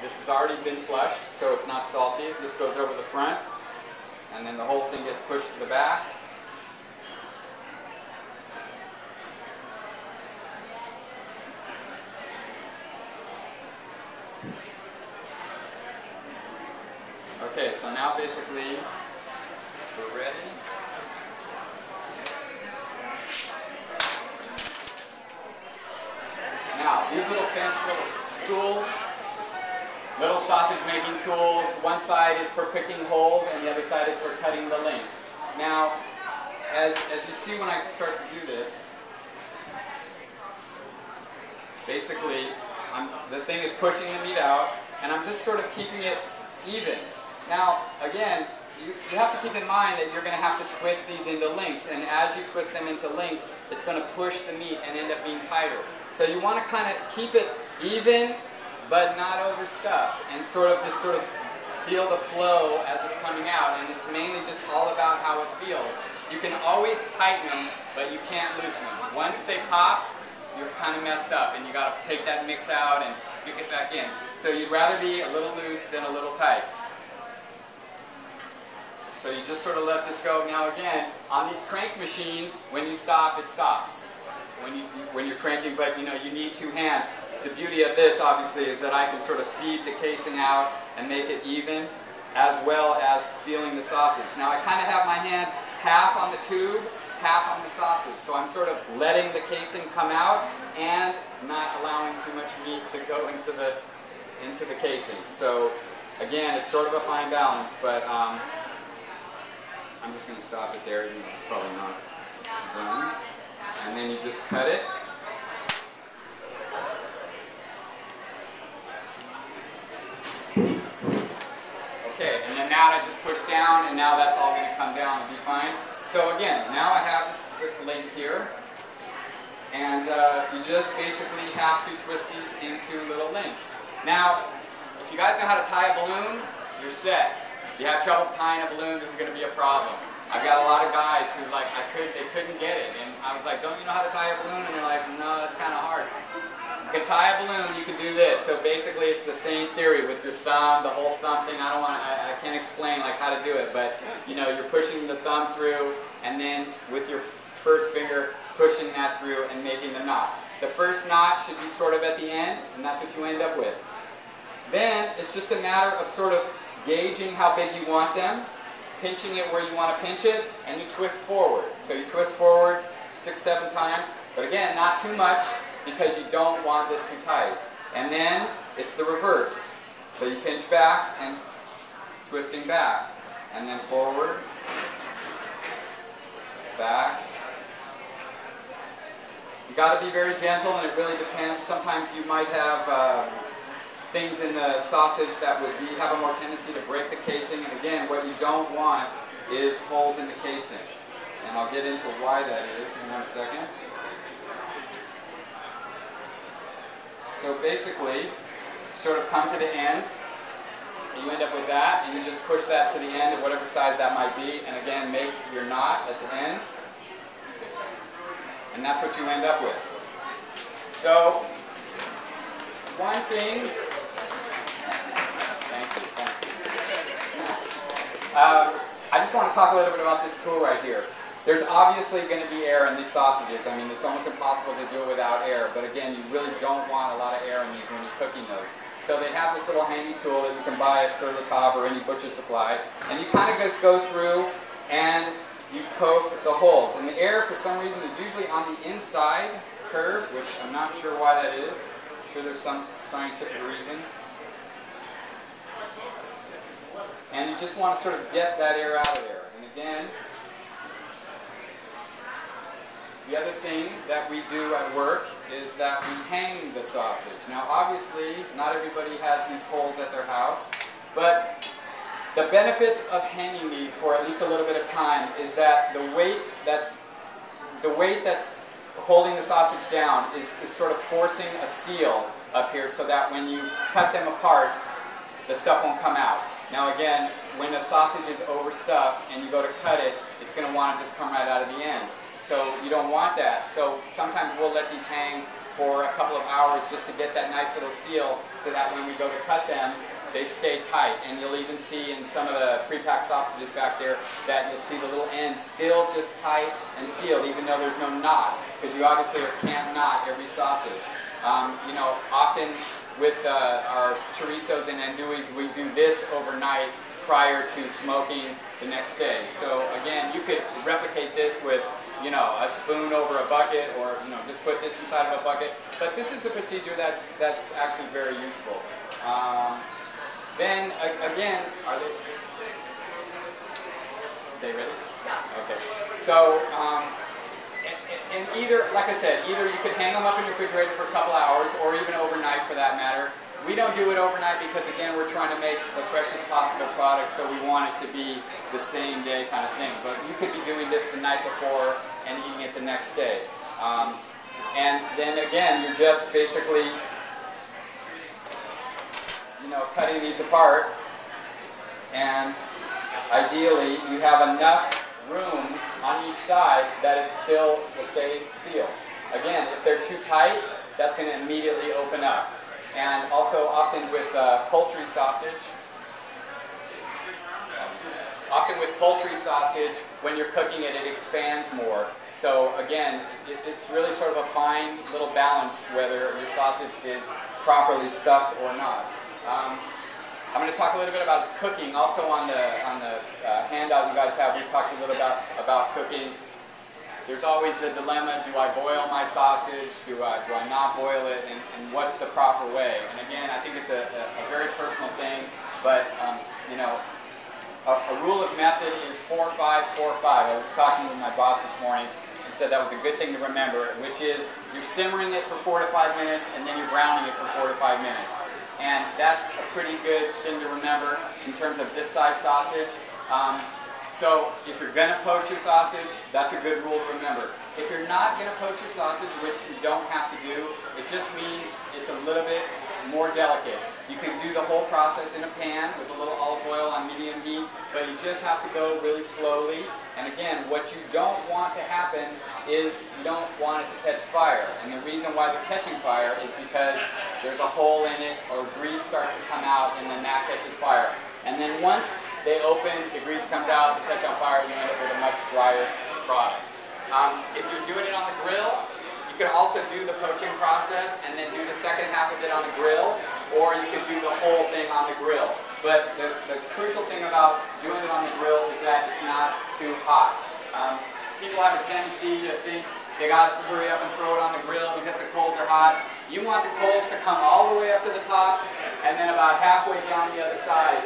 This has already been flushed, so it's not salty. This goes over the front, and then the whole thing gets pushed to the back. Okay, so now basically we're ready. Now, these little fancy little tools, little sausage making tools, one side is for picking holes and the other side is for cutting the lengths. Now, as you see when I start to do this, basically the thing is pushing the meat out and I'm just sort of keeping it even. Now, again, you have to keep in mind that you're going to have to twist these into lengths, and as you twist them into lengths, it's going to push the meat and end up being tighter. So you want to kind of keep it even, but not overstuffed, and sort of feel the flow as it's coming out, and it's mainly just all about how it feels. You can always tighten them, but you can't loosen them. Once they pop, you're kind of messed up, and you got to take that mix out and stick it back in. So you'd rather be a little loose than a little tight. So you just sort of let this go. Now again, on these crank machines, when you stop, it stops. When you're cranking, but you know, you need two hands. The beauty of this, obviously, is that I can sort of feed the casing out and make it even, as well as feeling the sausage. Now I kind of have my hand half on the tube, half on the sausage. So I'm sort of letting the casing come out and not allowing too much meat to go into the casing. So again, it's sort of a fine balance, but I'm just going to stop it there, even though it's probably not done. And then you just cut it. Okay, and then now I just push down, and now that's all going to come down and be fine. So again, now I have this length here, and you just basically have to twist these into little lengths. Now, if you guys know how to tie a balloon, you're set. If you have trouble tying a balloon, this is going to be a problem. I've got a lot of guys who they couldn't get it, and I was like, don't you know how to tie a balloon? And they're like, no, that's kind of hard. You can tie a balloon, you can do this. So basically it's the same theory with your thumb, the whole thumb thing. I can't explain like how to do it, but you know, you're pushing the thumb through, and then with your first finger pushing that through and making the knot. The first knot should be sort of at the end, and that's what you end up with. Then it's just a matter of sort of gauging how big you want them, pinching it where you want to pinch it, and you twist forward. So you twist forward 6-7 times, but again, not too much because you don't want this too tight. And then it's the reverse. So you pinch back and twisting back, and then forward, back. You got to be very gentle, and it really depends. Sometimes you might have things in the sausage that would have a more tendency to break the casing, and again, what you don't want is holes in the casing. And I'll get into why that is in 1 second. So basically, sort of come to the end, and you end up with that, and you just push that to the end of whatever size that might be, and again, make your knot at the end, and that's what you end up with. So, one thing, I just want to talk a little bit about this tool right here. There's obviously going to be air in these sausages. I mean, it's almost impossible to do it without air, but again, you really don't want a lot of air in these when you're cooking those. So they have this little handy tool that you can buy at Sur La Table or any butcher supply, and you kind of just go through and you poke the holes. And the air, for some reason, is usually on the inside curve, which I'm not sure why that is. I'm sure there's some scientific reason. And you just want to sort of get that air out of there. And again, the other thing that we do at work is that we hang the sausage. Now obviously, not everybody has these holes at their house, but the benefits of hanging these for at least a little bit of time is that the weight that's holding the sausage down is sort of forcing a seal up here so that when you cut them apart, the stuff won't come out. Now again, when the sausage is overstuffed and you go to cut it, it's going to want to just come right out of the end. So you don't want that. So sometimes we'll let these hang for a couple of hours just to get that nice little seal so that when we go to cut them, they stay tight. And you'll even see in some of the pre-packed sausages back there that you'll see the little ends still just tight and sealed, even though there's no knot, because you obviously can't knot every sausage. You know, often with our chorizos and andouilles, we do this overnight prior to smoking the next day. So again, you could replicate this with, you know, a spoon over a bucket, or, you know, just put this inside of a bucket. But this is a procedure that's actually very useful. Then again, are they ready? Yeah. Okay. So and either, like I said, either you could hang them up in your refrigerator for a couple hours, or even overnight for that matter. We don't do it overnight because, again, we're trying to make the freshest possible product, so we want it to be the same day kind of thing. But you could be doing this the night before and eating it the next day. And then again, you're just basically, you know, cutting these apart, and ideally you have enough room on each side that it still will stay sealed. Again, if they're too tight, that's going to immediately open up. And also often with poultry sausage, when you're cooking it, it expands more. So again, it's really sort of a fine little balance whether your sausage is properly stuffed or not. I'm going to talk a little bit about cooking. Also on the handout you guys have, we talked a little about cooking. There's always the dilemma: do I boil my sausage? Do I not boil it? And what's the proper way? And again, I think it's a very personal thing. But you know, a rule of method is 4-5-4-5. I was talking with my boss this morning. She said that was a good thing to remember, which is you're simmering it for 4 to 5 minutes, and then you're browning it for 4 to 5 minutes. And that's a pretty good thing to remember in terms of this size sausage. So if you're going to poach your sausage, that's a good rule to remember. If you're not going to poach your sausage, which you don't have to do, it just means it's a little bit more delicate. You can do the whole process in a pan with a little olive oil on medium heat, but you just have to go really slowly. And again, what you don't want to happen is you don't want it to catch fire. And the reason why they're catching fire is because there's a hole in it, or grease starts to come out, and then that catches fire. And then once they open, the grease comes out, they catch on fire, you end up with a much drier product. If you're doing it on the grill, you can also do the poaching process and then do the second half of it on the grill, or you can do the whole thing on the grill. But the crucial thing about doing it on the grill is that it's not too hot. People have a tendency to think they got to hurry up and throw it on the grill because the coals are hot. You want the coals to come all the way up to the top and then about halfway down the other side